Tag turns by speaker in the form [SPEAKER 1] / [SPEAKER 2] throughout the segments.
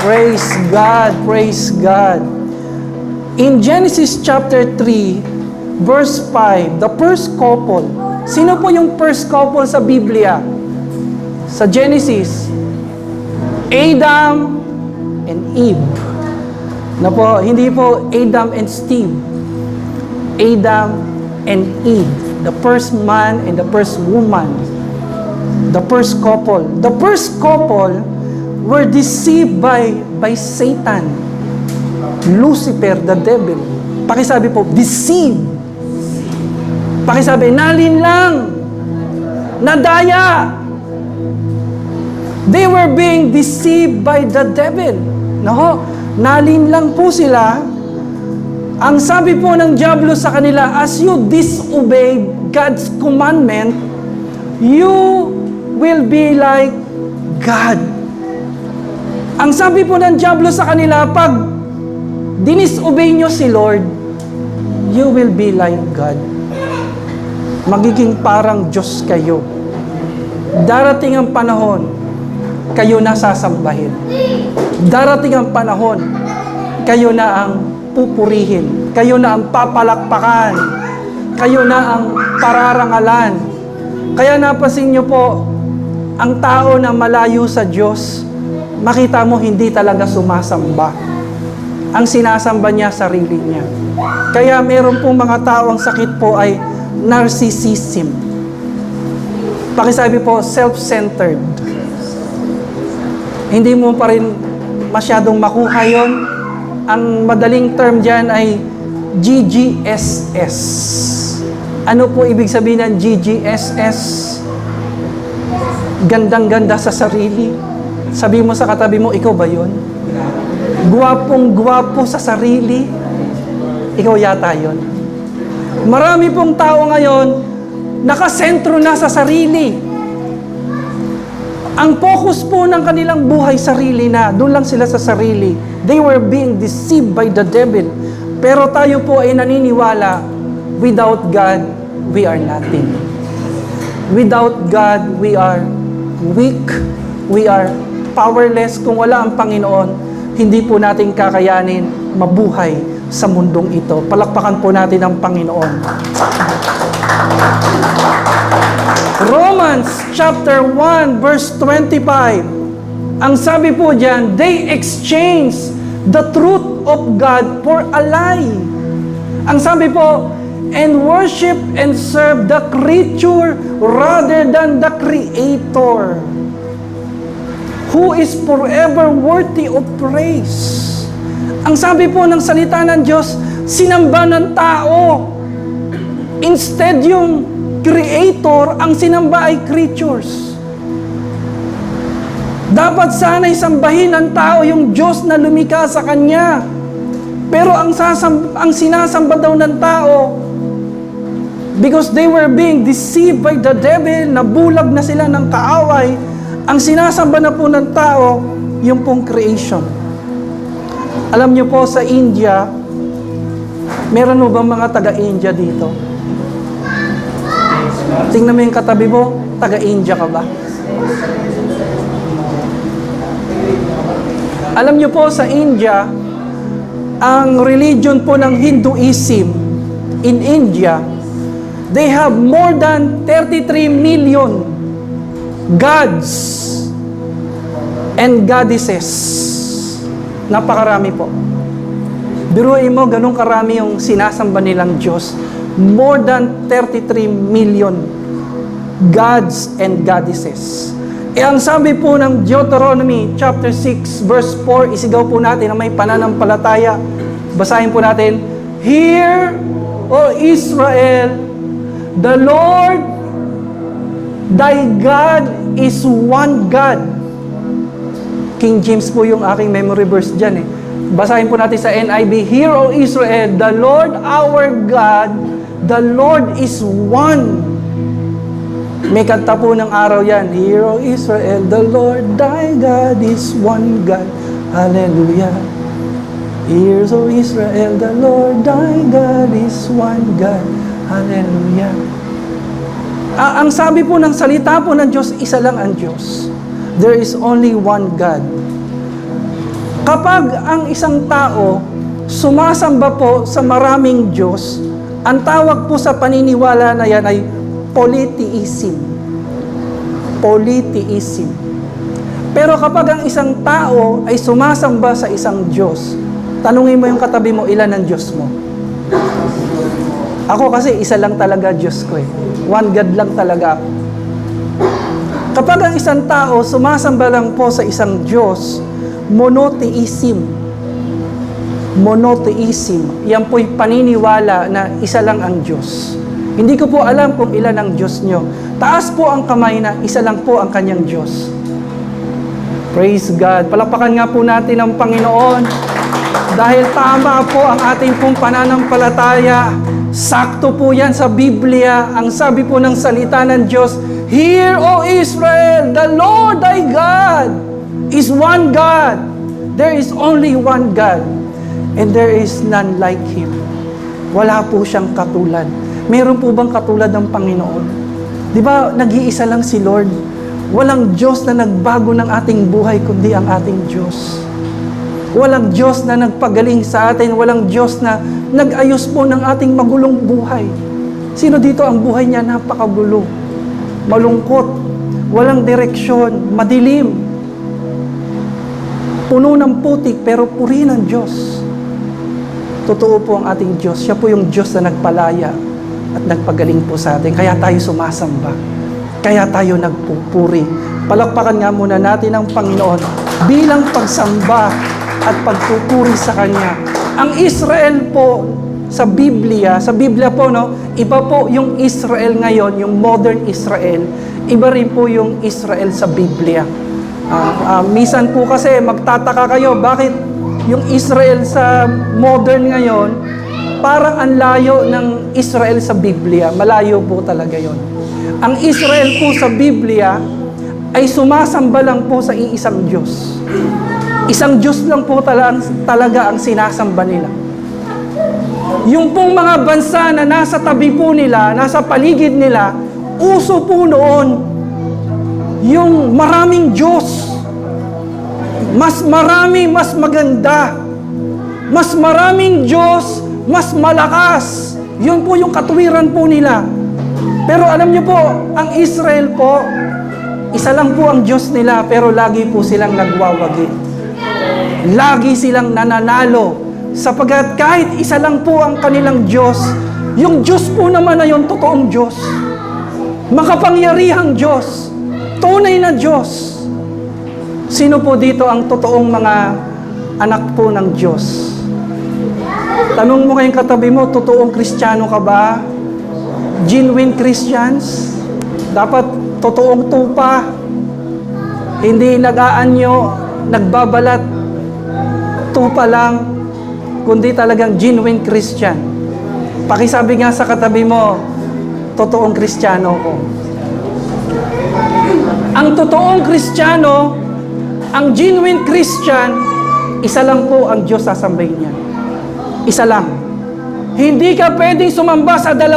[SPEAKER 1] Praise God, praise God. In Genesis chapter 3, verse 5, the first couple. Sino po yung first couple sa Biblia? Sa Genesis, Adam and Eve. Na po, hindi po Adam and Steve. Adam and Eve. The first man and the first woman. The first couple. The first couple were deceived by Satan. Lucifer, the devil. Pakisabi po, deceived. Pakisabi, nalinlang. Nadaya. They were being deceived by the devil. No? Nalinlang po sila. Ang sabi po ng diablo sa kanila, as you disobey God's commandment, you will be like God. Ang sabi po ng diablo sa kanila, pag dinisobey nyo si Lord, you will be like God. Magiging parang Diyos kayo. Darating ang panahon, kayo na sasambahin. Darating ang panahon, kayo na ang pupurihin. Kayo na ang papalakpakan. Kayo na ang pararangalan. Kaya napansin nyo po, ang tao na malayo sa Diyos, makita mo hindi talaga sumasamba. Ang sinasamba niya, sarili niya. Kaya meron pong mga tao, ang sakit po ay narcissism. Pakisabi po, self-centered. Hindi mo pa rin masyadong makuha yon. Ang madaling term dyan ay GGSS. Ano po ibig sabihin ng GGSS? Gandang-ganda sa sarili. Sabi mo sa katabi mo, ikaw ba yun? Guwapong-guwapo sa sarili. Ikaw yata yun. Marami pong tao ngayon, nakasentro na sa sarili. Ang focus po ng kanilang buhay, sarili na. Doon lang sila sa sarili. They were being deceived by the devil. Pero tayo po ay naniniwala, without God, we are nothing. Without God, we are weak. We are powerless. Kung wala ang Panginoon, hindi po natin kakayanin mabuhay sa mundong ito. Palakpakan po natin ang Panginoon. Romans chapter 1 verse 25. Ang sabi po diyan, they exchange the truth of God for a lie. Ang sabi po, and worship and serve the creature rather than the Creator, who is forever worthy of praise. Ang sabi po ng salita ng Diyos, sinamba ng tao. Instead yung Creator, ang sinamba ay creatures. Dapat sana'y sambahin ng tao yung Diyos na lumikha sa kanya. Pero ang sinasamba daw ng tao, because they were being deceived by the devil, nabulag na sila ng kaaway, ang sinasamba na po ng tao, yung pong creation. Alam niyo po, sa India, meron mo bang mga taga-India dito? Tingnan mo yung katabi mo, taga-India ka ba? Alam niyo po, sa India, ang religion po ng Hinduism in India, they have more than 33 million gods and goddesses. Napakarami po. Biruin mo, ganun karami yung sinasamba nilang Diyos. More than 33 million gods and goddesses. Ang sabi po ng Deuteronomy chapter 6 verse 4, isigaw po natin na may pananampalataya. Basahin po natin, Hear, O Israel, the Lord thy God is one God. King James po yung aking memory verse dyan eh. Basahin po natin sa NIV, Hear, O Israel, the Lord our God, the Lord is one. May kanta po ng araw yan, Hear, O Israel, the Lord thy God is one God. Hallelujah. Hear, O Israel, the Lord thy God is one God. Hallelujah. Ang sabi po ng salita po ng Diyos, isa lang ang Diyos. There is only one God. Kapag ang isang tao sumasamba po sa maraming Diyos, ang tawag po sa paniniwala na yan ay polytheism. Polytheism. Pero kapag ang isang tao ay sumasamba sa isang Diyos, tanungin mo yung katabi mo, ilan ang Diyos mo? Ako kasi isa lang talaga Diyos ko eh. One God lang talaga ako. Kapag ang isang tao sumasamba lang po sa isang Diyos, monotheism. Monotheism. Yan po'y paniniwala na isa lang ang Diyos. Hindi ko po alam kung ilan ang Diyos nyo. Taas po ang kamay na isa lang po ang kanyang Diyos. Praise God. Palakpakan nga po natin ang Panginoon. Dahil tama po ang ating pong pananampalataya. Sakto po yan sa Biblia. Ang sabi po ng salita ng Diyos, "Hear, O Israel, the Lord thy God is one God. There is only one God, and there is none like Him." Wala po siyang katulad. Meron po bang katulad ng Panginoon? Di ba, nag-iisa lang si Lord? Walang Diyos na nagbago ng ating buhay, kundi ang ating Diyos. Walang Diyos na nagpagaling sa atin. Walang Diyos na nag-ayos po ng ating magulong buhay. Sino dito ang buhay niya napakagulo? Malungkot, walang direksyon, madilim, puno ng putik, pero puri ng Diyos. Totoo po ang ating Diyos. Siya po yung Diyos na nagpalaya at nagpagaling po sa atin. Kaya tayo sumasamba. Kaya tayo nagpupuri. Palakpakan nga muna natin ang Panginoon bilang pagsamba at pagpupuri sa Kanya. Ang Israel po sa Biblia po, no, iba po yung Israel ngayon, yung modern Israel. Iba rin po yung Israel sa Biblia. Minsan po kasi magtataka kayo, bakit yung Israel sa modern ngayon, parang ang layo ng Israel sa Biblia. Malayo po talaga yon. Ang Israel po sa Biblia ay sumasamba lang po sa iisang Diyos. Isang Diyos lang po talaga ang sinasamba nila. Yung pong mga bansa na nasa tabi po nila, nasa paligid nila, uso po noon yung maraming Diyos. Mas marami, mas maganda. Mas maraming Diyos, mas malakas. Yun po yung katuwiran po nila. Pero alam niyo po, ang Israel po, isa lang po ang Diyos nila, pero lagi po silang nagwawagi. Lagi silang nananalo, sapagkat kahit isa lang po ang kanilang Diyos, yung Diyos po naman na yun, totoong Diyos. Makapangyarihang Diyos. Tunay na Diyos. Sino po dito ang totoong mga anak po ng Diyos? Tanong mo kayong katabi mo, totoong Kristiyano ka ba? Genuine Christians? Dapat totoong tupa. Hindi nag-aanyo, nagbabalat, tupa lang, kundi talagang genuine Christian. Pakisabi nga sa katabi mo, totoong Kristiyano ko. Ang totoong Kristiyano, ang genuine Christian, isa lang po ang Diyos sasambahin niya. Isa lang. Hindi ka pwedeng sumamba sa 2,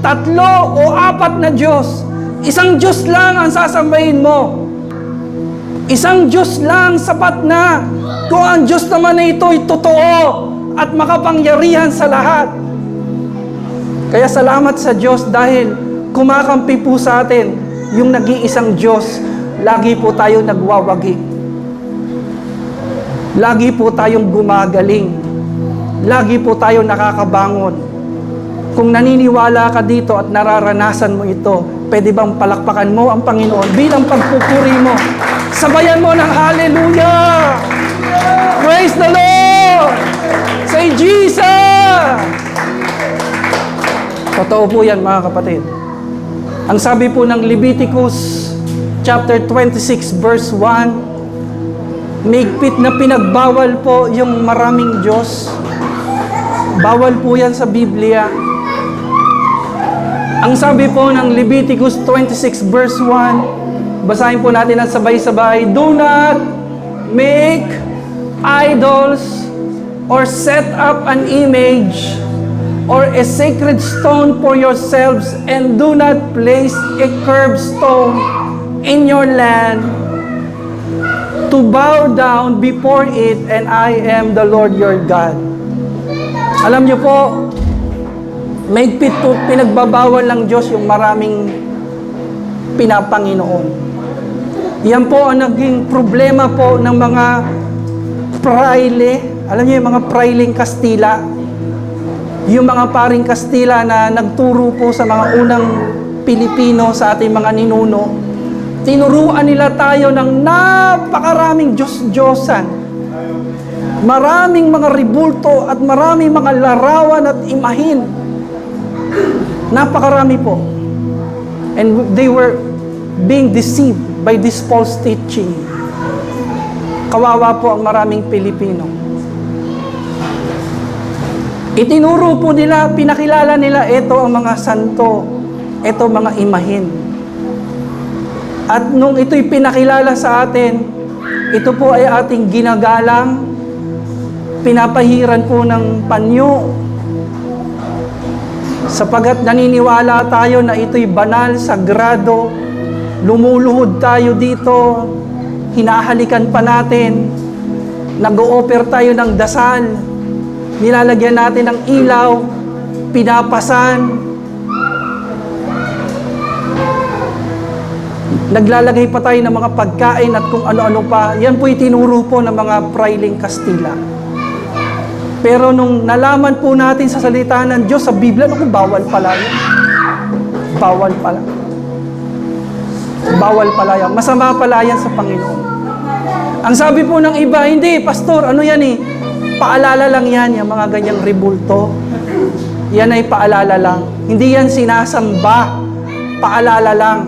[SPEAKER 1] 3, o 4 na Diyos. Isang Diyos lang ang sasambahin mo. Isang Diyos lang sapat na. Kung ang Diyos naman na ito ay totoo at makapangyarihan sa lahat. Kaya salamat sa Diyos dahil kumakampi po sa atin yung nag-iisang Diyos. Lagi po tayong nagwawagi. Lagi po tayong gumagaling. Lagi po tayong nakakabangon. Kung naniniwala ka dito at nararanasan mo ito, pwede bang palakpakan mo ang Panginoon bilang pagpupuri mo? Sabayan mo ng hallelujah! Praise the Lord! Say Jesus! Totoo po yan, mga kapatid. Ang sabi po ng Leviticus chapter 26 verse 1, mahigpit na pinagbawal po yung maraming Diyos. Bawal po yan sa Biblia. Ang sabi po ng Leviticus 26 verse 1, basahin po natin ang sabay-sabay, "Do not make idols or set up an image or a sacred stone for yourselves, and do not place a curved stone in your land to bow down before it, and I am the Lord your God. Alam niyo po, mahigpit po pinagbabawal ng Diyos yung maraming pinapanginoon. Yan po ang naging problema po ng mga praile. Alam niyo yung mga prailing Kastila? Yung mga paring Kastila na nagturo po sa mga unang Pilipino, sa ating mga ninuno. Tinuruan nila tayo ng napakaraming Diyos-Diyosan. Maraming mga ribulto at maraming mga larawan at imahin. Napakarami po. And they were being deceived by this false teaching. Kawawa po ang maraming Pilipino. Itinuro po nila, pinakilala nila, ito ang mga santo, ito mga imahin. At nung ito'y pinakilala sa atin, ito po ay ating ginagalang, pinapahiran po ng panyo, sapagat naniniwala tayo na ito'y banal, sagrado, lumuluhod tayo dito, hinahalikan pa natin, nag-o-offer tayo ng dasal, nilalagyan natin ng ilaw, pinapasan, naglalagay pa tayo ng mga pagkain at kung ano-ano pa. Yan po itinuro po ng mga prailing Kastila. Pero nung nalaman po natin sa salita ng Diyos sa Biblia, naku, bawal pala yan. Bawal pala. Bawal pala yan. Masama pala yan sa Panginoon. Ang sabi po ng iba, hindi, pastor, ano yan eh? Paalala lang yan, yung mga ganyang ribulto. Yan ay paalala lang. Hindi yan sinasamba. Paalala lang.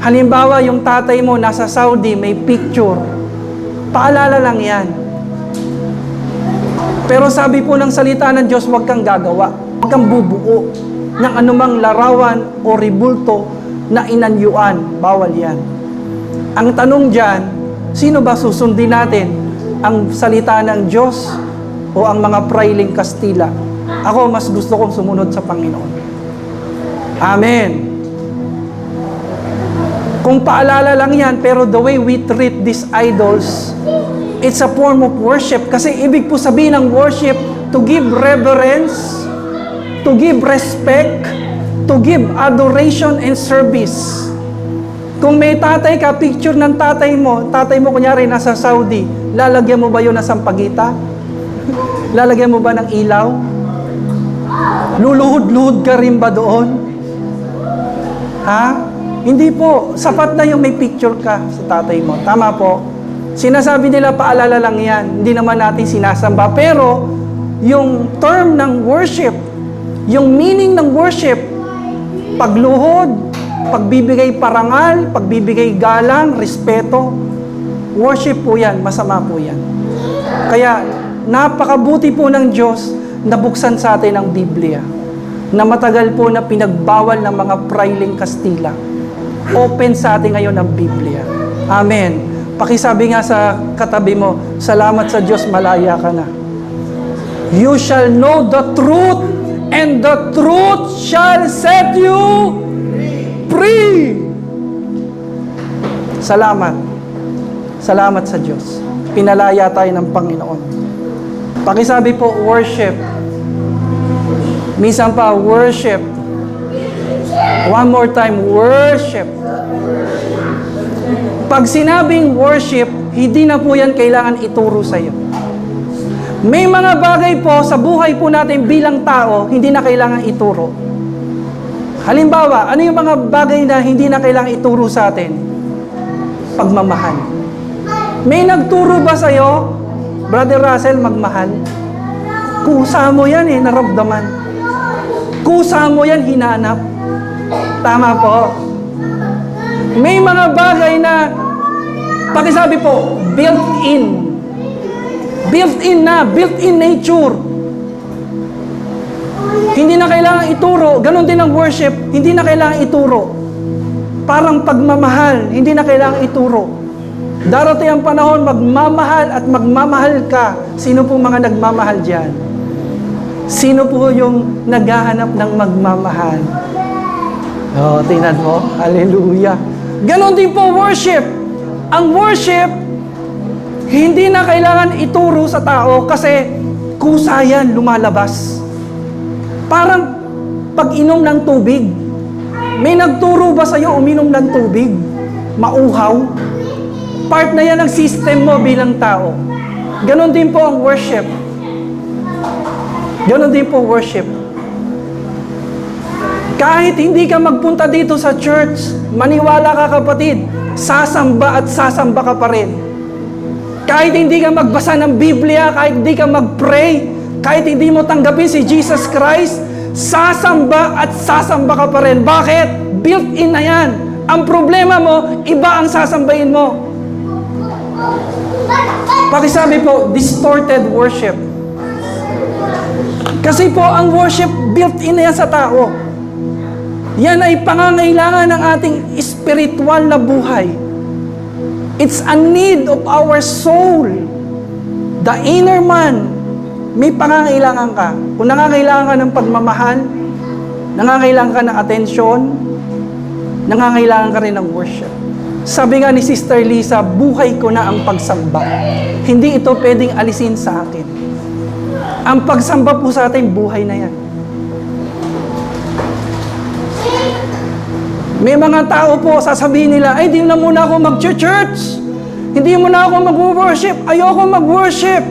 [SPEAKER 1] Halimbawa, yung tatay mo nasa Saudi, may picture. Paalala lang yan. Pero sabi po ng salita ng Diyos, huwag kang gagawa. Huwag kang bubuo ng anumang larawan o ribulto na inanyuan. Bawal yan. Ang tanong dyan, sino ba susundin natin? Ang salita ng Diyos o ang mga prailing Kastila? Ako, mas gusto kong sumunod sa Panginoon. Amen. Kung paalala lang yan, pero the way we treat these idols, it's a form of worship. Kasi ibig po sabihin ng worship, to give reverence, to give respect, to give adoration and service. Kung may tatay ka, picture ng tatay mo kunyari nasa Saudi, lalagyan mo ba yun ng sampagita? Lalagyan mo ba ng ilaw? Luluhod-luhod ka rin ba doon? Ha? Hindi po. Sapat na yung may picture ka sa tatay mo. Tama po. Sinasabi nila paalala lang yan. Hindi naman natin sinasamba. Pero, yung term ng worship, yung meaning ng worship, pagluhod, pagbibigay parangal, pagbibigay galang, respeto, worship po yan. Masama po yan. Kaya, napakabuti po ng Diyos na buksan sa atin ang Biblia na matagal po na pinagbawal ng mga prailing Kastila. Open sa atin ngayon ang Biblia. Amen. Pakisabi nga sa katabi mo, salamat sa Diyos, malaya ka na. You shall know the truth, and the truth shall set you free. Salamat. Salamat sa Diyos. Pinalaya tayo ng Panginoon. Pakisabi po, worship. Minsan pa, worship. One more time, worship. Pag sinabing worship, hindi na po yan kailangan ituro sa iyo. May mga bagay po sa buhay po natin bilang tao, hindi na kailangan ituro. Halimbawa, ano yung mga bagay na hindi na kailangan ituro sa atin? Pagmamahal. May nagturo ba sa iyo, Brother Russell, magmahal? Kusa mo yan naramdaman. Kusa mo yan, hinanap. Tama po. May mga bagay na, pakisabi po, built-in. Built-in na, built-in nature. Hindi na kailangan ituro. Ganon din ang worship, hindi na kailangan ituro. Parang pagmamahal, hindi na kailangan ituro. Darating ang panahon, magmamahal at magmamahal ka. Sino po mga nagmamahal dyan? Sino po yung naghahanap ng magmamahal? Tingnan mo. Hallelujah. Ganon din po worship. Ang worship, hindi na kailangan ituro sa tao kasi kusa yan lumalabas. Parang pag-inom ng tubig. May nagturo ba sa'yo uminom ng tubig? Mauhaw? Part na yan ng system mo bilang tao. Ganon din po ang worship. Ganon din po worship. Kahit hindi ka magpunta dito sa church, maniwala ka kapatid, sasamba at sasamba ka pa rin. Kahit hindi ka magbasa ng Biblia, kahit hindi ka mag-pray, kahit hindi mo tanggapin si Jesus Christ, sasamba at sasamba ka pa rin. Bakit? Built-in na yan. Ang problema mo, iba ang sasambahin mo. Pakisabi po, distorted worship. Kasi po, ang worship built-in na yan sa tao. Yan ay pangangailangan ng ating spiritual na buhay. It's a need of our soul. The inner man, may pangangailangan ka. Kung nangangailangan ka ng pagmamahal, nangangailangan ka ng atensyon, nangangailangan ka rin ng worship. Sabi nga ni Sister Lisa, buhay ko na ang pagsamba. Hindi ito pwedeng alisin sa akin. Ang pagsamba po sa atin, buhay na yan. May mga tao po, sasabihin nila, ay, di na muna ako mag-church. Hindi muna ako mag-worship. Ayoko mag-worship.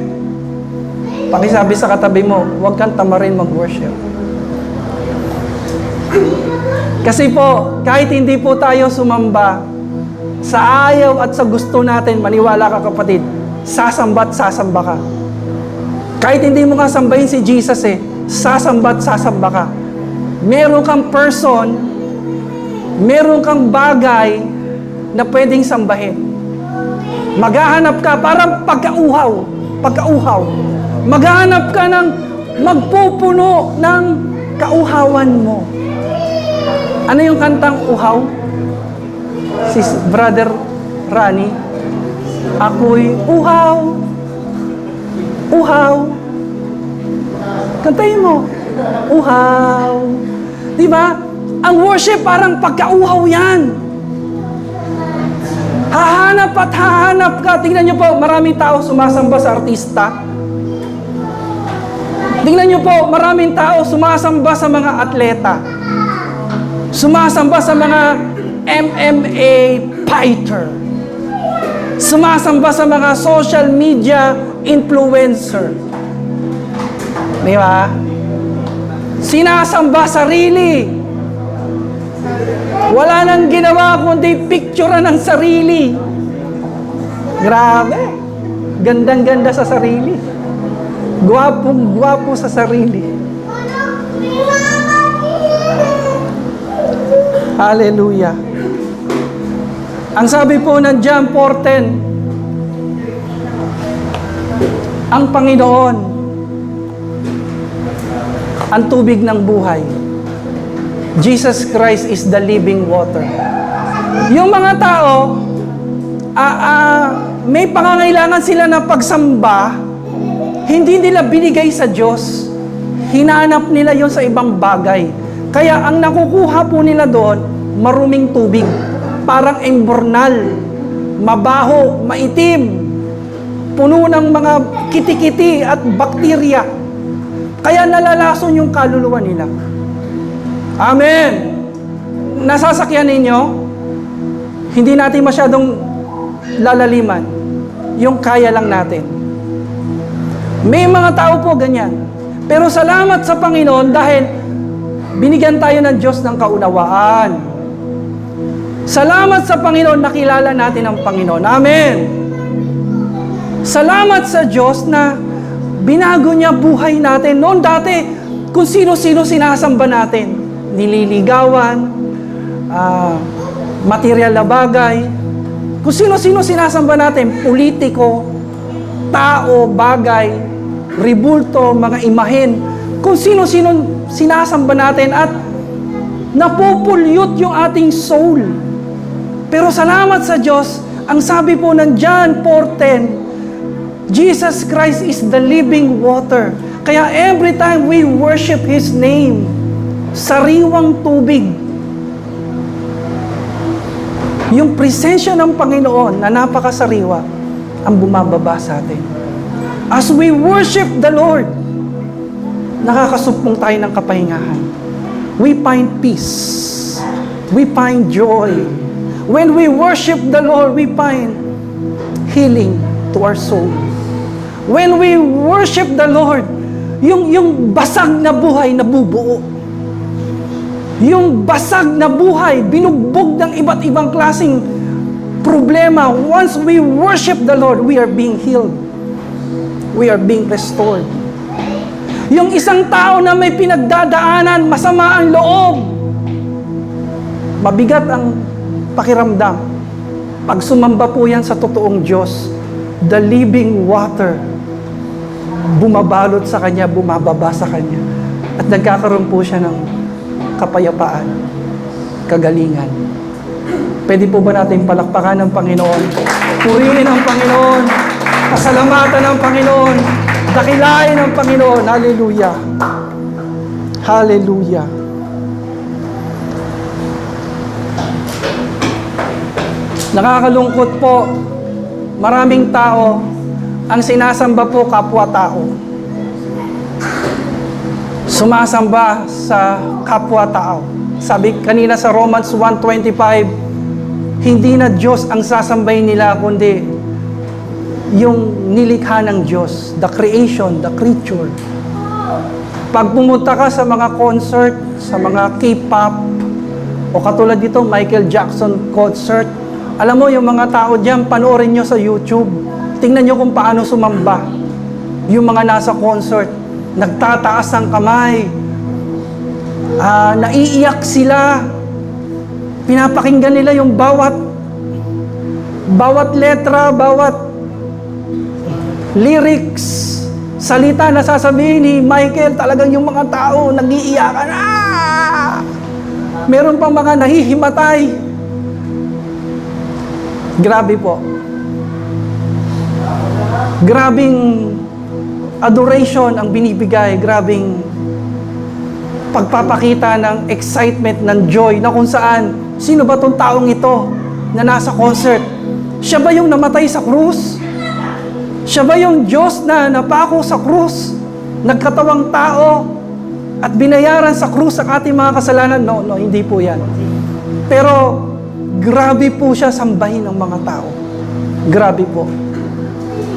[SPEAKER 1] Pakisabi sa katabi mo, huwag kang tamarin mag-worship. Kasi po, kahit hindi po tayo sumamba, sa ayaw at sa gusto natin, maniwala ka kapatid, sasamba at sasamba ka. Kahit hindi mo kasambahin si Jesus sasamba at sasamba ka. Meron kang person, meron kang bagay na pwedeng sambahin. Maghahanap ka, parang pagkauhaw. Maghahanap ka ng magpupuno ng kauhawan mo. Ano yung kantang uhaw? Si Brother Rani, ako'y uhaw. Uhaw. Kantayin mo. Uhaw. Diba? Ang worship parang pagkauhaw yan. Hahanap at hahanap ka. Tingnan nyo po, maraming tao sumasamba sa artista. Tingnan nyo po, maraming tao sumasamba sa mga atleta. Sumasamba sa mga MMA fighter. Sumasamba sa mga social media influencer. Di ba? Sinasamba sarili. Wala nang ginawa kundi picture ng sarili. Grabe. Gandang-ganda sa sarili. Gwapong-gwapo sa sarili. Hallelujah. Ang sabi po ng John 4:10, ang Panginoon, ang tubig ng buhay. Jesus Christ is the living water. Yung mga tao, may pangangailangan sila na pagsamba, hindi nila binigay sa Diyos. Hinanap nila yon sa ibang bagay. Kaya ang nakukuha po nila doon, maruming tubig. Parang embornal, mabaho, maitim, puno ng mga kiti-kiti at bakterya. Kaya nalalason yung kaluluwa nila. Amen. Nasasakyan ninyo, hindi natin masyadong lalaliman. Yung kaya lang natin. May mga tao po ganyan. Pero salamat sa Panginoon dahil binigyan tayo ng Diyos ng kaunawaan. Salamat sa Panginoon, nakilala natin ang Panginoon. Amen. Salamat sa Diyos na binago niya buhay natin. Noon dati, kung sino-sino sinasamba natin. Nililigawan, material na bagay. Kung sino-sino sinasamba natin, politiko, tao, bagay, ribulto, mga imahen. Kung sino-sino sinasamba natin at napupulyot yung ating soul. Pero salamat sa Diyos, ang sabi po ng John 4:10, Jesus Christ is the living water. Kaya every time we worship His name, sariwang tubig. Yung presensya ng Panginoon na napakasariwa ang bumababa sa atin. As we worship the Lord, nakakasumpong tayo ng kapahingahan. We find peace. We find joy. When we worship the Lord, we find healing to our soul. When we worship the Lord, yung basag na buhay nabubuo. Yung basag na buhay, binugbog ng iba't ibang klaseng problema. Once we worship the Lord, we are being healed. We are being restored. Yung isang tao na may pinagdadaanan, masama ang loob, mabigat ang pakiramdam. Pag sumamba po yan sa totoong Diyos, the living water, bumabalot sa kanya, bumababa sa kanya. At nagkakaroon po siya ng kapayapaan, kagalingan. Pwede po ba natin palakpakan ng Panginoon? Purihin ang Panginoon, pasalamatan ng Panginoon, dakilain ng Panginoon. Hallelujah. Hallelujah. Nakakalungkot po, maraming tao, ang sinasamba po kapwa-tao. Sumasamba sa kapwa-tao. Sabi kanina sa Romans 1:25, hindi na Diyos ang sasambahin nila, kundi yung nilikha ng Diyos, the creation, the creature. Pag pumunta ka sa mga concert, sa mga K-pop, o katulad dito, Michael Jackson concert, alam mo, yung mga tao dyan, panoorin nyo sa YouTube. Tingnan nyo kung paano sumamba. Yung mga nasa concert, nagtataas ang kamay. Naiiyak sila. Pinapakinggan nila yung bawat letra, bawat lyrics, salita na sasabihin ni Michael, talagang yung mga tao nag-iiyakan. Meron pang mga nahihimatay. Grabe po. Grabing adoration ang binibigay, grabing pagpapakita ng excitement, ng joy, na kung saan, sino ba tong taong ito na nasa concert? Siya ba yung namatay sa krus? Siya ba yung Diyos na napako sa krus, nagkatawang tao, at binayaran sa krus ang ating mga kasalanan? No, hindi po yan. Pero, grabe po siya sambahin ng mga tao. Grabe po.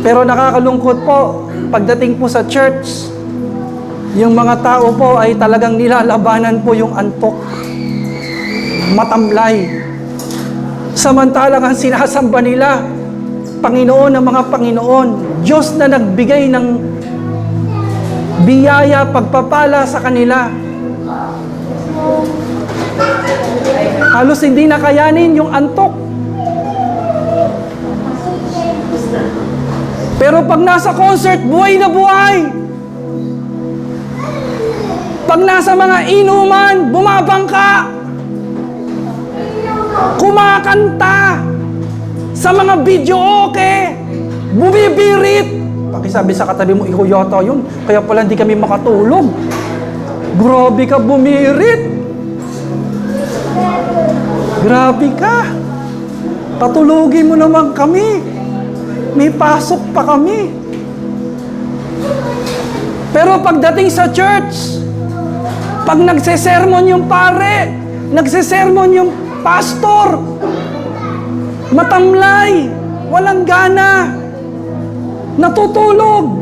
[SPEAKER 1] Pero nakakalungkot po, pagdating po sa church, yung mga tao po ay talagang nilalabanan po yung antok, matamlay. Samantalang ang sinasamba nila, Panginoon ng mga Panginoon, Diyos na nagbigay ng biyaya, pagpapala sa kanila. Halos hindi nakayanin yung antok. Pero pag nasa concert, buhay na buhay. Pag nasa mga inuman, bumabangka. Kumakanta. Sa mga video okay, bumibirit. Pakisabi sa katabi mo, ikaw yata yun. Kaya pala hindi kami makatulog. Grabe ka bumirit. Grabe ka. Patulugin mo naman kami. May pasok pa kami. Pero pagdating sa church, pag nagsesermon yung pare, nagsesermon yung pastor, matamlay, walang gana, natutulog.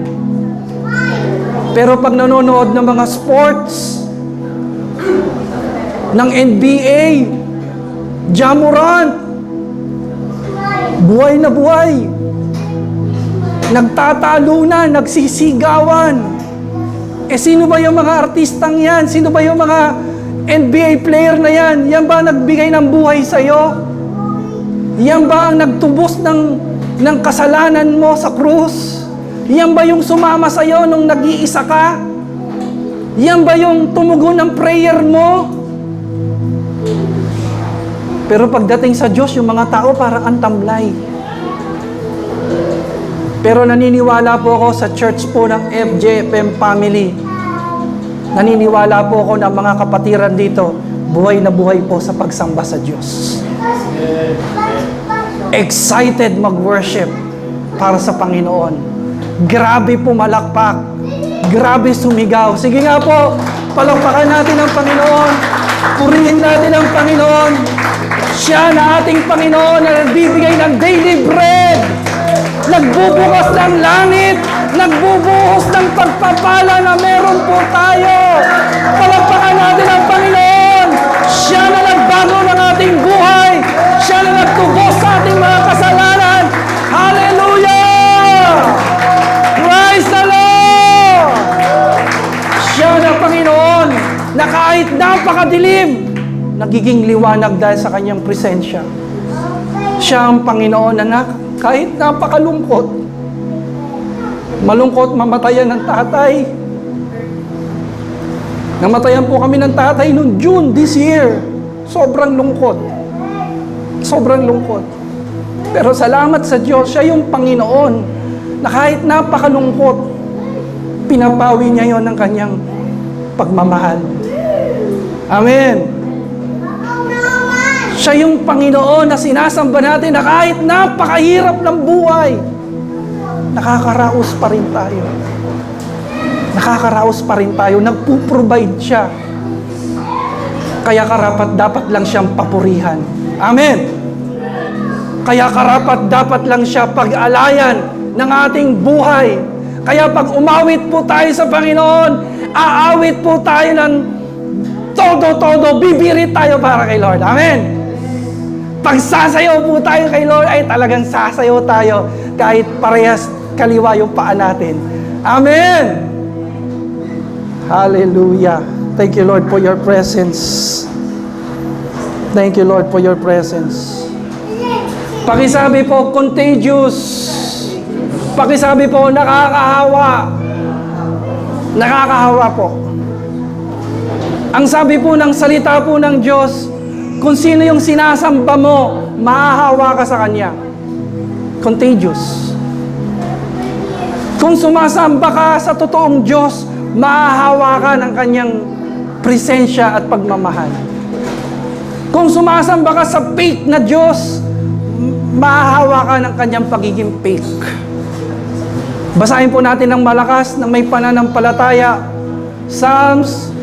[SPEAKER 1] Pero pag nanonood ng mga sports, ng NBA, Jamorant, buhay na buhay. Nagtatalo na, nagsisigawan. Sino ba yung mga artistang yan? Sino ba yung mga NBA player na yan? Yan ba nagbigay ng buhay sa'yo? Yan ba ang nagtubos ng kasalanan mo sa krus? Yan ba yung sumama sa'yo nung nag-iisa ka? Yan ba yung tumugon ng prayer mo? Pero pagdating sa Diyos, yung mga tao parang antamlay. Pero naniniwala po ako sa church po ng FJFM family. Naniniwala po ako na mga kapatiran dito, buhay na buhay po sa pagsamba sa Diyos. Excited mag-worship para sa Panginoon. Grabe pumalakpak. Grabe sumigaw. Sige nga po, palakpakan natin ang Panginoon. Purihin natin ang Panginoon. Siya na ating Panginoon na nagbibigay ng daily bread. Nagbubukas ng langit. Nagbubuhos ng pagpapala na meron po tayo. Palakpakan natin ang Panginoon. Siya na nagbago ng ating buhay. Siya na nagtubos sa ating mga kasalanan. Hallelujah! Praise the Lord! Siya na Panginoon na kahit napakadilim, nagiging liwanag dahil sa kanyang presensya. Siya ang Panginoon na kahit napakalungkot, malungkot mamatayan ng tatay. Namatayan po kami ng tatay noong June this year. Sobrang lungkot. Sobrang lungkot. Pero salamat sa Diyos, siya yung Panginoon na kahit napakalungkot, pinapawi niya yon ng kanyang pagmamahal. Amen. Siya yung Panginoon na sinasamba natin na kahit napakahirap ng buhay, nakakaraos pa rin tayo. Nakakaraos pa rin tayo. Nagpo-provide siya. Kaya karapat dapat lang siyang papurihan. Amen. Kaya karapat dapat lang siya pag-alayan ng ating buhay. Kaya pag umawit po tayo sa Panginoon, aawit po tayo ng todo-todo, bibirit tayo para kay Lord. Amen. Pag sasayaw po tayo kay Lord, ay talagang sasayaw tayo kahit parehas kaliwa yung paa natin. Amen! Hallelujah! Thank you, Lord, for your presence. Thank you, Lord, for your presence. Pakisabi po, contagious. Pakisabi po, nakakahawa. Nakakahawa po. Ang sabi po ng salita po ng Diyos, kung sino yung sinasamba mo, mahahawa ka sa Kanya. Contagious. Kung sumasamba ka sa totoong Diyos, mahahawa ka ng Kanyang presensya at pagmamahal. Kung sumasamba ka sa fake na Diyos, mahahawa ka ng Kanyang pagiging fake. Basahin po natin ng malakas na may pananampalataya. Psalms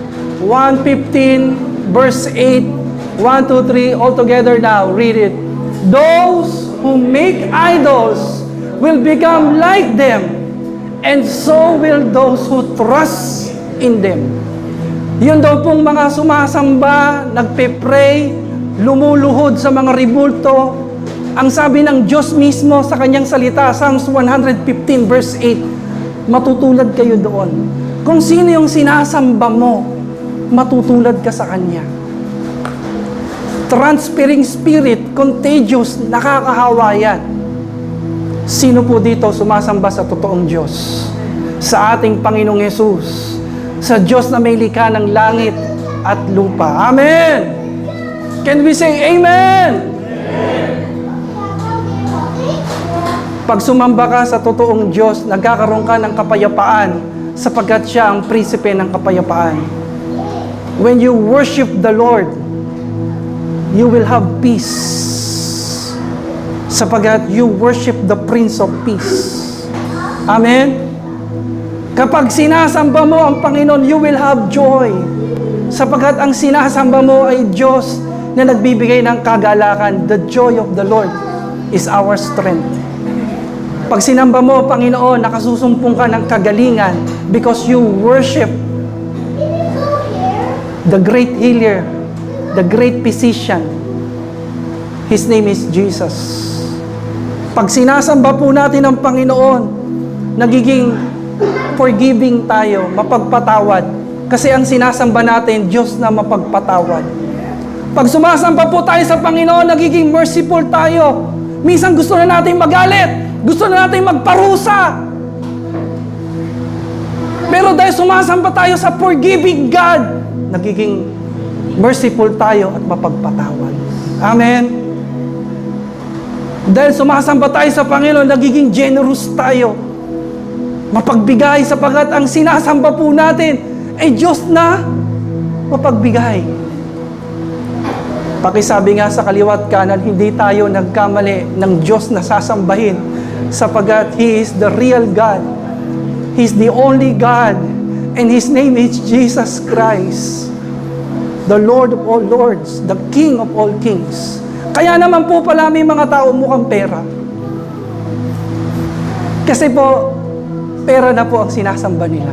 [SPEAKER 1] 115 verse 8. 1, 2, 3, all together now. Read it. Those who make idols will become like them, and so will those who trust in them. Yun daw pong mga sumasamba, nagpe-pray, lumuluhod sa mga ribulto. Ang sabi ng Diyos mismo sa kanyang salita, Psalms 115 verse 8, matutulad kayo doon. Kung sino yung sinasamba mo, matutulad ka sa Kanya. Transferring spirit, contagious, nakakahawa yan. Sino po dito sumasamba sa totoong Diyos? Sa ating Panginoong Yesus. Sa Diyos na may likha ng langit at lupa. Amen! Can we say Amen? Pag sumamba ka sa totoong Diyos, nagkakaroon ka ng kapayapaan sapagkat siya ang prinsipe ng kapayapaan. When you worship the Lord, you will have peace sapagkat you worship the Prince of Peace. Amen? Kapag sinasamba mo ang Panginoon, you will have joy sapagkat ang sinasamba mo ay Diyos na nagbibigay ng kagalakan. The joy of the Lord is our strength. Pag sinamba mo, Panginoon, nakasusumpong ka ng kagalingan because you worship the great healer, the great physician. His name is Jesus. Pag sinasamba po natin ang Panginoon, nagiging forgiving tayo, mapagpatawad. Kasi ang sinasamba natin, Diyos na mapagpatawad. Pag sumasamba po tayo sa Panginoon, nagiging merciful tayo. Minsan gusto na natin magalit. Gusto na natin magparusa. Pero dahil sumasamba tayo sa forgiving God, nagiging merciful tayo at mapagpatawad. Amen? Dahil sumasamba tayo sa Panginoon, nagiging generous tayo. Mapagbigay sapagkat ang sinasamba po natin ay Diyos na mapagbigay. Pakisabi nga sa kaliwat kanan, hindi tayo nagkamali ng Diyos na sasambahin sapagat He is the real God. He is the only God and His name is Jesus Christ, the Lord of all lords, the King of all kings. Kaya naman po pala may mga tao mukhang pera. Kasi po, pera na po ang sinasamba nila.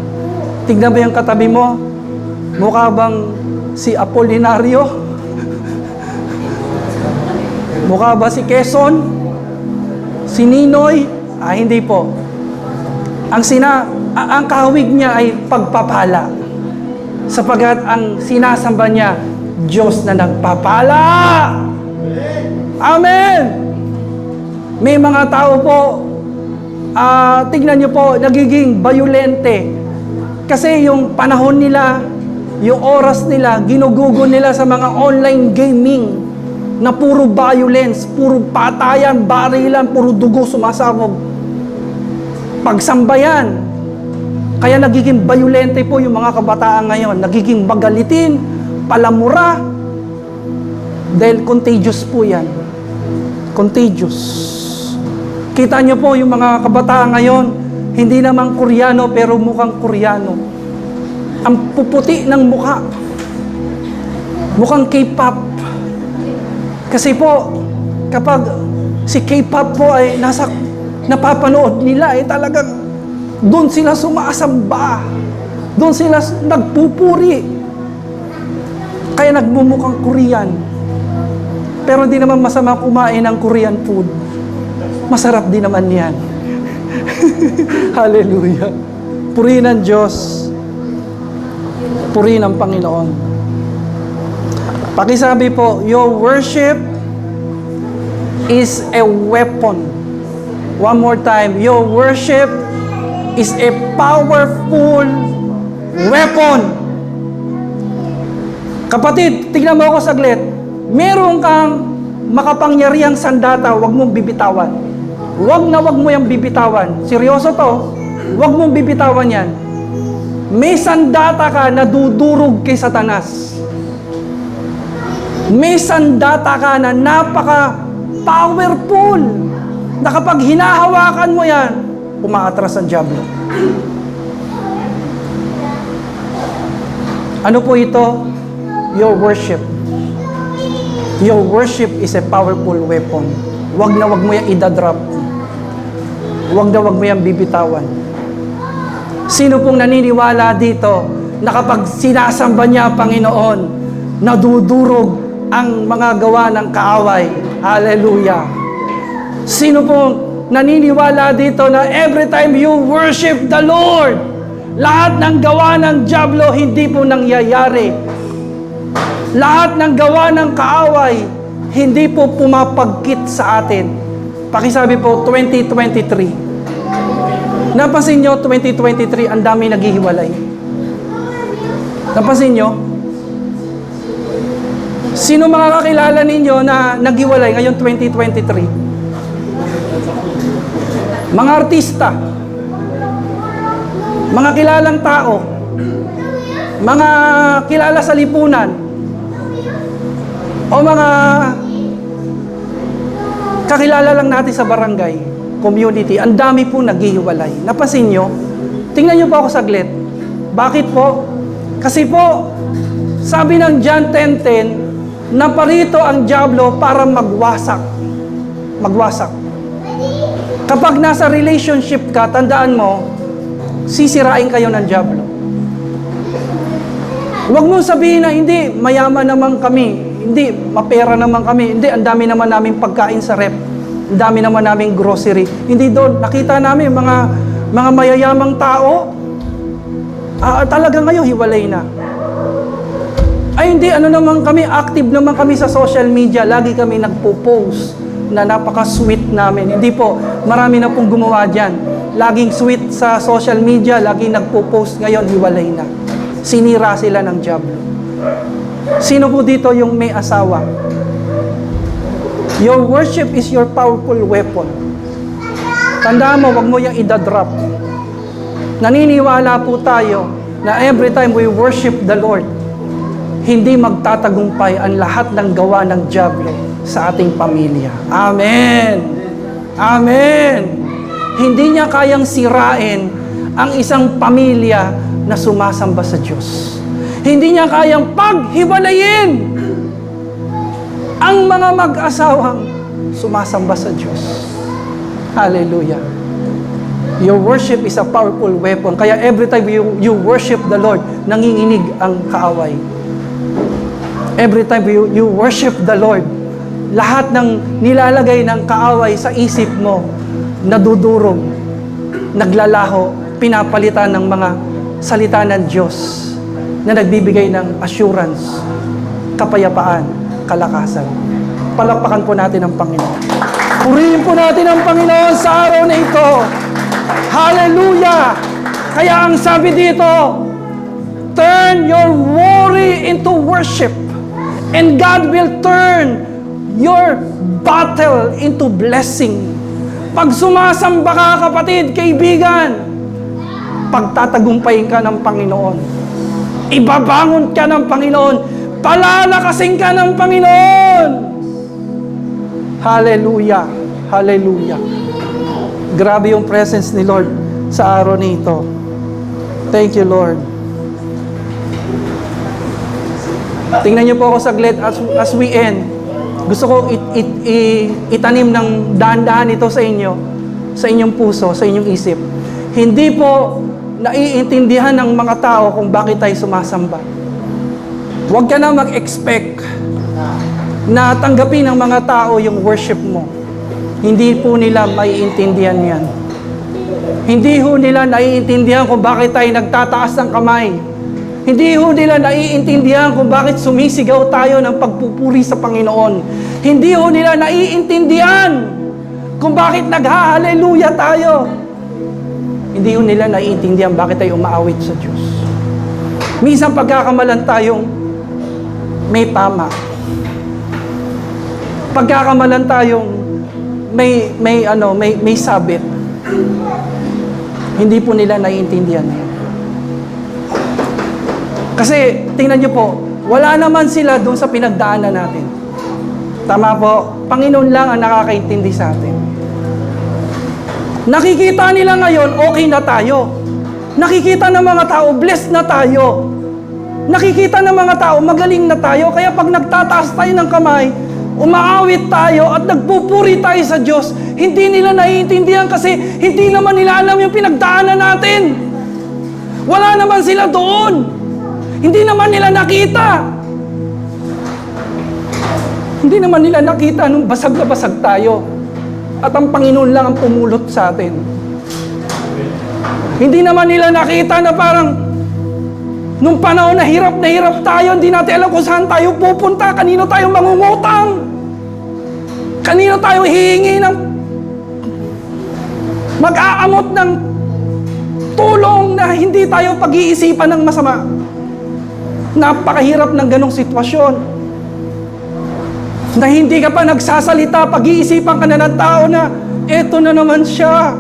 [SPEAKER 1] Tignan mo yung katabi mo, mukha bang si Apolinario? Mukha ba si Quezon? Si Ninoy? Hindi po. Ang kahawig niya ay pagpapala. Sapagat ang sinasamba niya, Diyos na nagpapala. Amen! May mga tao po, tignan niyo po, nagiging bayulente. Kasi yung panahon nila, yung oras nila, ginugugo nila sa mga online gaming na puro violence, puro patayan, barilan, puro dugo sumasabog. Pagsambayan. Kaya nagiging violente po yung mga kabataan ngayon. Nagiging magalitin, palamura. Dahil contagious po yan. Contagious. Kita nyo po yung mga kabataan ngayon, hindi naman Koreano pero mukhang Koreano. Ang puputi ng mukha. Mukhang K-pop. Kasi po, kapag si K-pop po ay napapanood nila, talagang doon sila sumasamba. Doon sila nagpupuri. Kaya nagmumukhang Korean. Pero hindi naman masama kumain ng Korean food. Masarap din naman yan. Hallelujah. Purihin ng Diyos. Purihin ng Panginoon. Pakisabi po, your worship is a weapon. One more time, your worship is a powerful weapon. Kapatid, tignan mo ako saglit. Meron kang makapangyarihang sandata, huwag mong bibitawan. Huwag mo yung bibitawan. Seryoso to, huwag mong bibitawan yan. May sandata ka na dudurog kay Satanas. May sandata ka na napaka-powerful na kapag hinahawakan mo yan, umaatras ang diablo. Ano po ito? Your worship. Your worship is a powerful weapon. Wag mo yan idadrop. Wag mo yan bibitawan. Sino pong naniniwala dito na kapag sinasamba niya ang Panginoon, nadudurog ang mga gawa ng kaaway? Hallelujah! Sino pong naniniwala dito na every time you worship the Lord, lahat ng gawa ng diablo hindi po nangyayari. Lahat ng gawa ng kaaway hindi po pumapagkit sa atin. Pakisabi po, 2023. Napansin nyo, 2023, ang dami naghihiwalay. Napansin nyo? Sino mga kakilala ninyo na naghiwalay ngayon 2023? Mga artista, mga kilalang tao, mga kilala sa lipunan, o mga kakilala lang natin sa barangay, community, ang dami po naghihiwalay. Napansin nyo? Tingnan nyo po ako saglit. Bakit po? Kasi po, sabi ng John 10:10, naparito ang diablo para magwasak. Magwasak. Kapag nasa relationship ka, tandaan mo, sisirain kayo ng diablo. Huwag mo sabihin na, hindi, mayaman naman kami. Hindi, mapera naman kami. Hindi, ang dami naman namin pagkain sa rep. Ang dami naman namin grocery. Hindi doon. Nakita namin mga mayayamang tao. Talaga ngayon, hiwalay na. Ay hindi, ano naman kami, active naman kami sa social media. Lagi kami nagpo-post na napaka-sweet namin. Hindi po, marami na pong gumawa dyan. Laging sweet sa social media, laging nagpo-post. Ngayon, hiwalay na. Sinira sila ng diablo. Sino po dito yung may asawa? Your worship is your powerful weapon. Tandaan mo, wag mo yung idadrop. Naniniwala po tayo na every time we worship the Lord, hindi magtatagumpay ang lahat ng gawa ng dyablo sa ating pamilya. Amen! Amen! Hindi niya kayang sirain ang isang pamilya na sumasamba sa Diyos. Hindi niya kayang paghiwalayin ang mga mag-asawang sumasamba sa Diyos. Hallelujah! Your worship is a powerful weapon. Kaya every time you worship the Lord, nanginginig ang kaaway. Every time you worship the Lord, lahat ng nilalagay ng kaaway sa isip mo, nadudurog, naglalaho, pinapalitan ng mga salita ng Diyos na nagbibigay ng assurance, kapayapaan, kalakasan. Palakpakan po natin ang Panginoon. Purihin po natin ang Panginoon sa araw na ito. Hallelujah! Kaya ang sabi dito, turn your worry into worship. And God will turn your battle into blessing. Pag sumasamba ka, kapatid, kaibigan, pagtatagumpayin ka ng Panginoon. Ibabangon ka ng Panginoon. Palalakasin ka ng Panginoon. Hallelujah. Hallelujah. Grabe yung presence ni Lord sa araw nito. Thank you, Lord. Tingnan niyo po ako saglit as we end. Gusto ko itanim ng dahan-dahan ito sa inyo, sa inyong puso, sa inyong isip. Hindi po naiintindihan ng mga tao kung bakit tayo sumasamba. Huwag ka na mag-expect na tanggapin ng mga tao yung worship mo. Hindi po nila maiintindihan yan. Hindi ho nila naiintindihan kung bakit tayo nagtataas ng kamay. Hindi ho nila naiintindihan kung bakit sumisigaw tayo ng pagpupuri sa Panginoon. Hindi ho nila naiintindihan kung bakit nagha-hallelujah tayo. Hindi ho nila naiintindihan bakit tayo umaawit sa Diyos. Minsan pagkakamalan tayong may tama. Pagkakamalan tayong may sabit. Hindi po nila naiintindihan. Kasi, tingnan nyo po, wala naman sila doon sa pinagdaanan natin. Tama po, Panginoon lang ang nakakaintindi sa atin. Nakikita nila ngayon, okay na tayo. Nakikita ng mga tao, blessed na tayo. Nakikita ng mga tao, magaling na tayo. Kaya pag nagtataas tayo ng kamay, umaawit tayo at nagpupuri tayo sa Diyos, hindi nila naiintindihan kasi hindi naman nila alam yung pinagdaanan natin. Wala naman sila doon. Hindi naman nila nakita. Hindi naman nila nakita nung basag na basag tayo. At ang Panginoon lang ang pumulot sa atin. Hindi naman nila nakita na parang nung panahon na hirap tayo, hindi natin alam kung saan tayo pupunta, kanino tayo mangungutang, kanino tayo hihingi ng mag-aamot ng tulong na hindi tayo pag-iisipan ng masama. Napakahirap ng ganong sitwasyon. Na hindi ka pa nagsasalita, pag-iisipan ka na ng tao na eto na naman siya.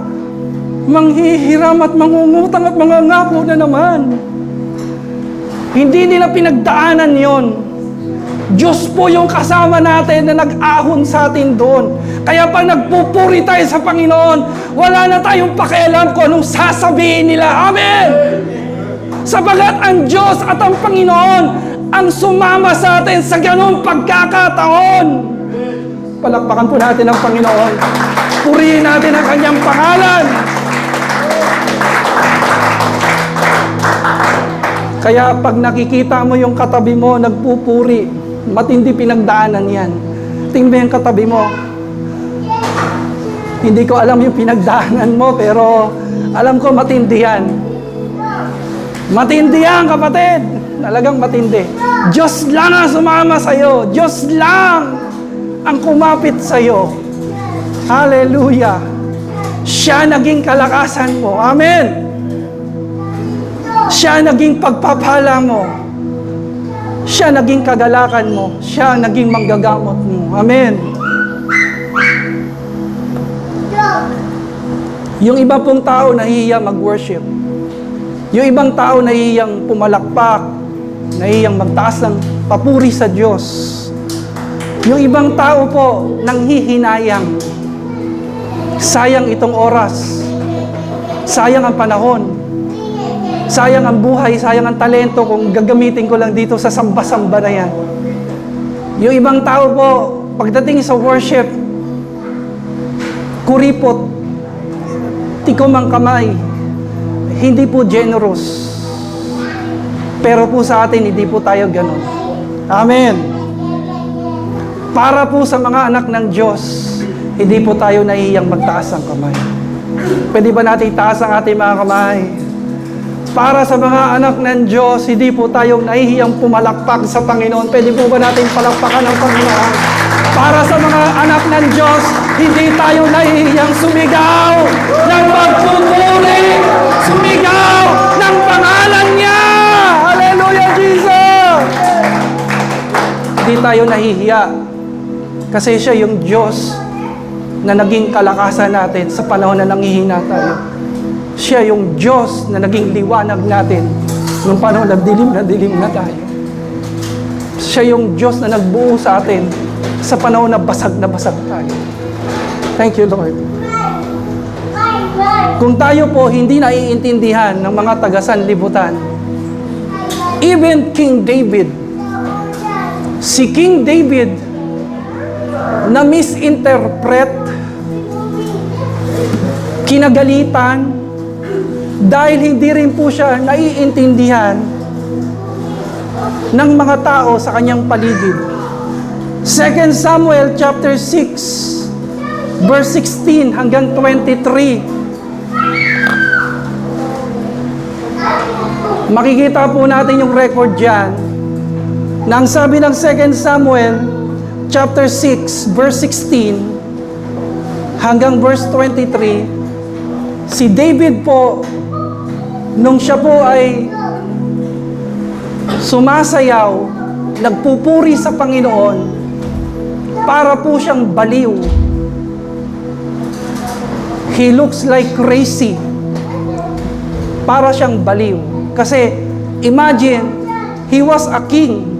[SPEAKER 1] Manghihiram at mangungutang at mangangako na naman. Hindi nila pinagdaanan yon. Diyos po yung kasama natin na nag-ahon sa atin doon. Kaya pag nagpupuri tayo sa Panginoon, wala na tayong pakialam kung anong sasabihin nila. Amen! Sabagat ang Diyos at ang Panginoon ang sumama sa atin sa ganong pagkakataon. Palakpakan po natin ang Panginoon. Purihin natin ang Kanyang pangalan. Kaya pag nakikita mo yung katabi mo, nagpupuri, matindi pinagdaanan yan. Tingnan mo yung katabi mo. Hindi ko alam yung pinagdaanan mo, pero alam ko matindi yan. Matindi yan, kapatid. Talagang matindi. Diyos lang ang sumama sa'yo. Diyos lang ang kumapit sa'yo. Hallelujah. Siya naging kalakasan mo. Amen. Siya naging pagpapala mo. Siya naging kagalakan mo. Siya naging manggagamot mo. Amen. Yung iba pong tao nahihiya mag-worship. Yung ibang tao nahihiyang pumalakpak. nahihiyang magtaas ng papuri sa Diyos. Yung ibang tao po, nanghihinayang. Sayang itong oras. Sayang ang panahon. Sayang ang buhay, sayang ang talento kung gagamitin ko lang dito sa samba-samba na yan. Yung ibang tao po, pagdating sa worship, kuripot, tikom ang kamay, hindi po generous. Pero po sa atin, hindi po tayo ganun. Amen. Para po sa mga anak ng Diyos, hindi po tayo nahihiyang magtaas ang kamay. Pwede ba natin itaas ang ating mga kamay? Para sa mga anak ng Diyos, hindi po tayong nahihiyang pumalakpak sa Panginoon. Pwede po ba natin palakpakan ang Panginoon? Para sa mga anak ng Diyos, hindi tayo nahihiyang sumigaw ng magpupuri, sumigaw ng pangalan niya. Hallelujah, Jesus! Hindi tayo nahihiya kasi siya yung Diyos na naging kalakasan natin sa panahon na nanghihina tayo. Siya yung Diyos na naging liwanag natin nung panahon na dilim na tayo. Siya yung Diyos na nagbuo sa atin sa panahon na basag tayo. Thank you, Lord. Kung tayo po hindi naiintindihan ng mga taga-sanlibutan, even King David, si King David na misinterpret, kinagalitan, dahil hindi rin po siya naiintindihan ng mga tao sa kanyang paligid. 2 Samuel chapter 6, verse 16 hanggang 23. Makikita po natin yung record dyan na ang sabi ng 2 Samuel chapter 6, verse 16 hanggang verse 23, si David po, nung siya po ay sumasayaw, nagpupuri sa Panginoon, para po siyang baliw. He looks like crazy. Para siyang baliw. Kasi, imagine, he was a king.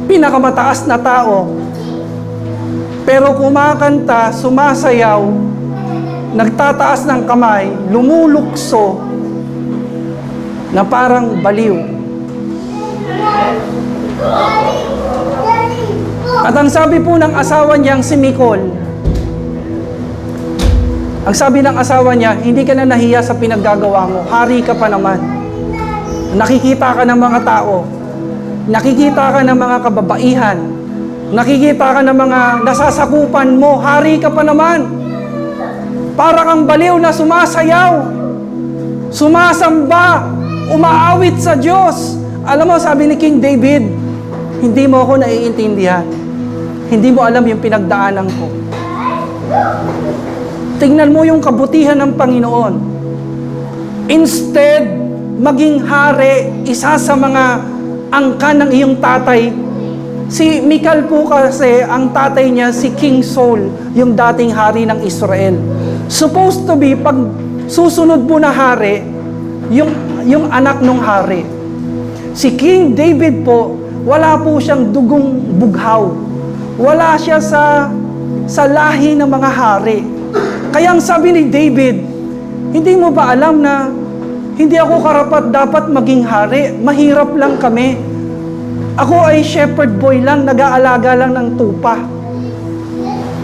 [SPEAKER 1] Pinakamataas na tao. Pero kumakanta, sumasayaw, nagtataas ng kamay, lumulukso, na parang baliw. At ang sabi po ng asawa niyang si Michal, ang sabi ng asawa niya, hindi ka na nahiya sa pinaggagawa mo, hari ka pa naman. Nakikita ka ng mga tao, nakikita ka ng mga kababaihan, nakikita ka ng mga nasasakupan mo, hari ka pa naman. Para kang baliw na sumasayaw, sumasamba, umaawit sa Diyos. Alam mo, sabi ni King David, hindi mo ako naiintindihan. Hindi mo alam yung pinagdaanan ko. Tingnan mo yung kabutihan ng Panginoon. Instead, maging hari, isa sa mga angkan ng iyong tatay. Si Michal po kasi, ang tatay niya, si King Saul, yung dating hari ng Israel. Supposed to be, pag susunod po na hari, yung anak ng hari. Si King David po, wala po siyang dugong bughaw. Wala siya sa lahi ng mga hari. Kaya ang sabi ni David, hindi mo ba alam na hindi ako karapat dapat maging hari? Mahirap lang kami. Ako ay shepherd boy lang, nag-aalaga lang ng tupa.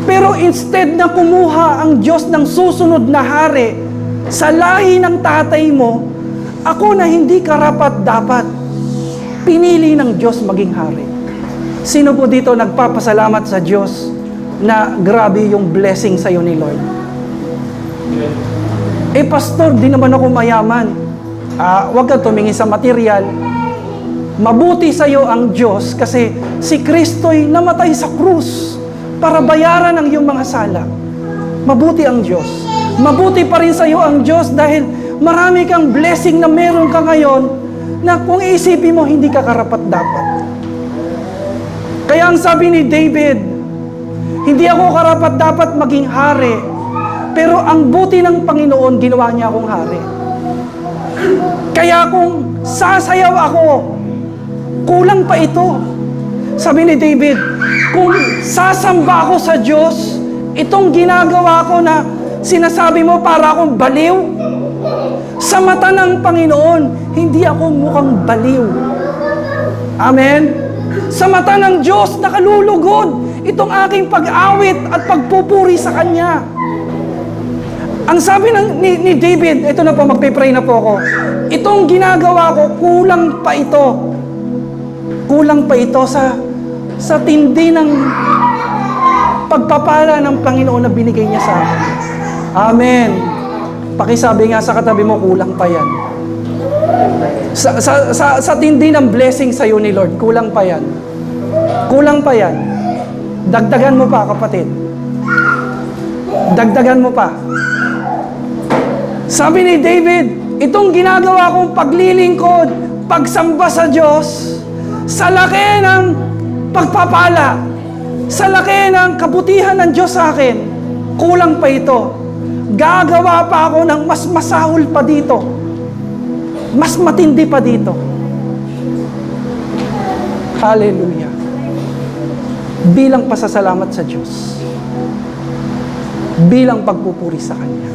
[SPEAKER 1] Pero instead na kumuha ang Diyos ng susunod na hari sa lahi ng tatay mo, ako na hindi karapat dapat, pinili ng Diyos maging hari. Sino po dito nagpapasalamat sa Diyos na grabe yung blessing sa iyo ni Lord? Pastor, di naman ako mayaman. Huwag ka tumingin sa material. Mabuti sa iyo ang Diyos kasi si Kristo'y namatay sa krus para bayaran ang iyong mga sala. Mabuti ang Diyos. Mabuti pa rin sa iyo ang Diyos dahil marami kang blessing na meron ka ngayon na kung iisipin mo, hindi ka karapat-dapat. Kaya ang sabi ni David, hindi ako karapat-dapat maging hari, pero ang buti ng Panginoon, ginawa niya akong hari. Kaya kung sasayaw ako, kulang pa ito. Sabi ni David, kung sasamba ako sa Diyos, itong ginagawa ko na sinasabi mo para akong baliw, sa mata ng Panginoon, hindi ako mukhang baliw. Amen? Sa mata ng Diyos, nakalulugod itong aking pag-awit at pagpupuri sa Kanya. Ang sabi ni David, ito na po, magpipray na po ako. Itong ginagawa ko, kulang pa ito. Kulang pa ito sa tindi ng pagpapala ng Panginoon na binigay niya sa akin. Amen. Pakisabi nga sa katabi mo, kulang pa yan. Sa tindi ng blessing sa iyo ni Lord, kulang pa yan. Kulang pa yan. Dagdagan mo pa, kapatid. Dagdagan mo pa. Sabi ni David, itong ginagawa kong paglilingkod, pagsamba sa Diyos, sa laki ng pagpapala, sa laki ng kabutihan ng Diyos sa akin, kulang pa ito. Gagawa pa ako ng mas masahol pa dito. Mas matindi pa dito. Hallelujah. Bilang pasasalamat sa Diyos. Bilang pagpupuri sa Kanya.